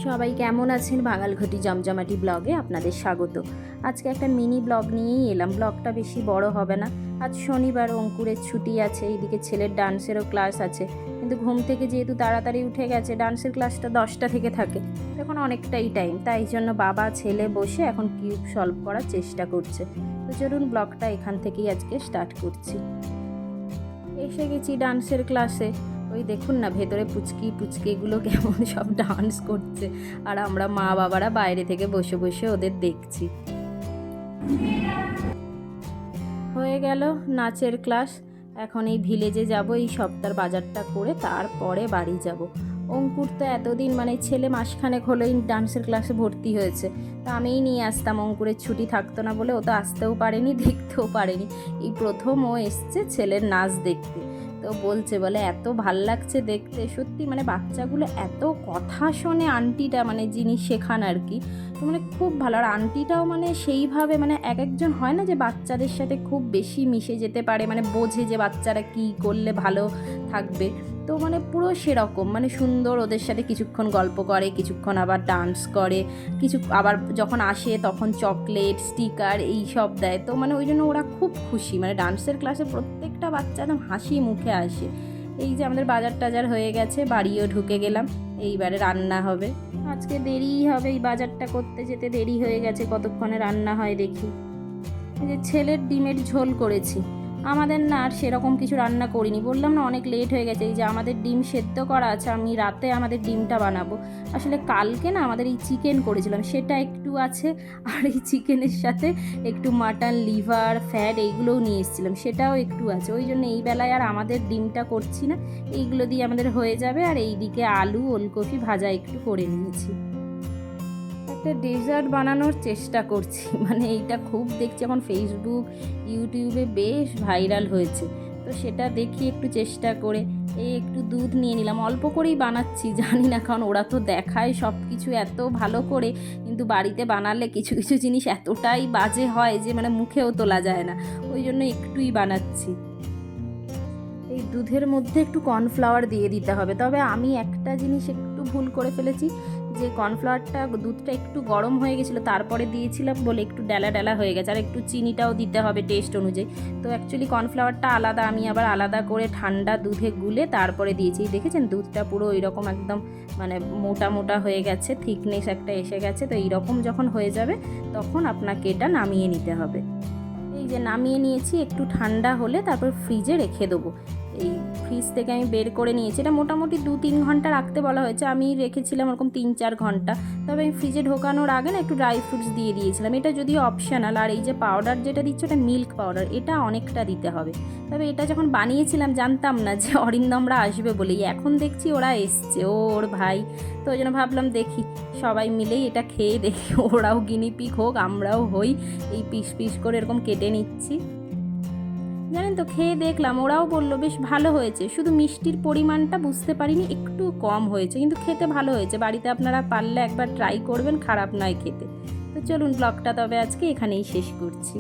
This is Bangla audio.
সবাই কেমন আছেন? বাঙালঘটি জমজমাটি ব্লগে আপনাদের স্বাগত। আজকে একটা মিনি ব্লগ নিয়েই এলাম। ব্লগটা বেশি বড় হবে না। আজ শনিবার, অঙ্কুরের ছুটি আছে, এইদিকে ছেলের ডান্সেরও ক্লাস আছে, কিন্তু ঘুম থেকে যেহেতু তাড়াতাড়ি উঠে গেছে, ডান্সের ক্লাসটা 10টা থেকে থাকে, এখন অনেকটাই টাইম, তাই জন্য বাবা ছেলে বসে এখন কিউব সলভ করার চেষ্টা করছে। তো চলুন ব্লগটা এখান থেকেই আজকে স্টার্ট করছি। এসে গেছি ডান্সের ক্লাসে। ওই দেখুন না, ভেতরে পুচকিগুলো কেমন সব ডান্স করছে, আর আমরা মা বাবারা বাইরে থেকে বসে বসে ওদের দেখছি। হয়ে গেল নাচের ক্লাস। এখন এই ভিলেজে যাব, এই সপ্তাহের বাজারটা করে তারপরে বাড়ি যাব। অঙ্কুর তো এতদিন ছেলে মাসখানেক হলো এই ডান্সের ক্লাসে ভর্তি হয়েছে, তো আমিই নিয়ে আসতাম। অঙ্কুরের ছুটি থাকতো না বলে ও তো আসতেও পারেনি, দেখতেও পারেনি। এই প্রথম ও এসছে ছেলের নাচ দেখতে। তো বলে এত ভাল লাগছে দেখতে, সত্যি বাচ্চাগুলো এত কথা শোনে। আন্টিটা যিনি শেখান আর কি, তো খুব ভালো। আর আন্টিটাও সেইভাবে এক একজন হয় না যে বাচ্চাদের সাথে খুব বেশি মিশে যেতে পারে, বোঝে যে বাচ্চারা কী করলে ভালো থাকবে। তো পুরো সেরকম সুন্দর ওদের সাথে কিছুক্ষণ গল্প করে, কিছুক্ষণ আবার ডান্স করে, কিছু আবার যখন আসে তখন চকলেট স্টিকার এই সব দেয়। তো ওই জন্য ওরা খুব খুশি। ডান্সের ক্লাসে প্রত্যেকটা বাচ্চা একদম হাসি মুখে আসে। এই যে আমাদের বাজার টাজার হয়ে গেছে, বাড়িও ঢুকে গেলাম। এইবারে রান্না হবে। আজকে দেরিই হবে, এই বাজারটা করতে যেতে দেরি হয়ে গেছে। কতক্ষণে রান্না হয় দেখি। এই যে ছেলের ডিমের ঝোল করেছি। আমাদের না আর সেরকম কিছু রান্না করিনি, বললাম না অনেক লেট হয়ে গেছে। এই যে আমাদের ডিম সেদ্ধ করা আছে, আমি রাতে আমাদের ডিমটা বানাবো। আসলে কালকে না আমাদের এই চিকেন করেছিলাম, সেটা একটু আছে, আর এই চিকেনের সাথে একটু মাটন লিভার ফ্যাট এইগুলোও নিয়ে এসেছিলাম, সেটাও একটু আছে। ওই জন্য এই বেলায় আর আমাদের ডিমটা করছি না, এইগুলো দিয়ে আমাদের হয়ে যাবে। আর এইদিকে আলু ওলকপি ভাজা একটু করে নিয়েছি। একটা ডেজার্ট বানানোর চেষ্টা করছি, এইটা খুব দেখছি এখন ফেসবুক ইউটিউবে বেশ ভাইরাল হয়েছে, তো সেটা দেখি একটু চেষ্টা করে। এই একটু দুধ নিয়ে নিলাম, অল্প করেই বানাচ্ছি, জানি না কারণ ওরা তো দেখায় সব কিছু এত ভালো করে, কিন্তু বাড়িতে বানালে কিছু কিছু জিনিস এতটাই বাজে হয় যে মুখেও তোলা যায় না, ওই জন্য একটুই বানাচ্ছি। এই দুধের মধ্যে একটু কর্নফ্লাওয়ার দিয়ে দিতে হবে, তবে আমি একটা জিনিস একটু ভুল করে ফেলেছি, যে কর্নফ্লাওয়ারটা দুধটা একটু গরম হয়ে গেছিলো তারপরে দিয়েছিলাম বলে একটু ডেলা ডেলা হয়ে গেছে। আর একটু চিনিটাও দিতে হবে টেস্ট অনুযায়ী। তো অ্যাকচুয়ালি কর্নফ্লাওয়ারটা আলাদা, আমি আবার আলাদা করে ঠান্ডা দুধে গুলে তারপরে দিয়েছি। দেখেছেন দুধটা পুরো এইরকম একদম মোটা মোটা হয়ে গেছে, থিকনেস একটা এসে গেছে। তো এইরকম যখন হয়ে যাবে তখন আপনাকে এটা নামিয়ে নিতে হবে। এই যে নামিয়ে নিয়েছি, একটু ঠান্ডা হলে তারপর ফ্রিজে রেখে দেবো। এই ফ্রিজ থেকে আমি বের করে নিয়েছি। এটা মোটামুটি 2-3 ঘন্টা রাখতে বলা হয়েছে, আমি রেখেছিলাম ওরকম 3-4 ঘন্টা। তবে আমি ফ্রিজে ঢোকানোর আগে না একটু ড্রাই ফ্রুটস দিয়ে দিয়েছিলাম, এটা যদিও অপশনাল। আর এই যে পাউডার যেটা দিচ্ছে ওটা মিল্ক পাউডার, এটা অনেকটা দিতে হবে। তবে এটা যখন বানিয়েছিলাম জানতাম না যে অরিন্দমরা আসবে বলেই, এখন দেখছি ওরা এসছে, ওর ভাই। তো ওই জন্য ভাবলাম দেখি সবাই মিলেই এটা খেয়ে দেখি, ওরাও গিনিপিগ হোক আমরাও হই। এই পিস পিস করে এরকম কেটে নিচ্ছি। জানেন তো খেয়ে দেখলাম, ওরাও বললো বেশ ভালো হয়েছে, শুধু মিষ্টির পরিমাণটা বুঝতে পারিনি, একটু কম হয়েছে, কিন্তু খেতে ভালো হয়েছে। বাড়িতে আপনারা পারলে একবার ট্রাই করবেন, খারাপ নয় খেতে। তো চলুন ব্লগটা তবে আজকে এখানেই শেষ করছি।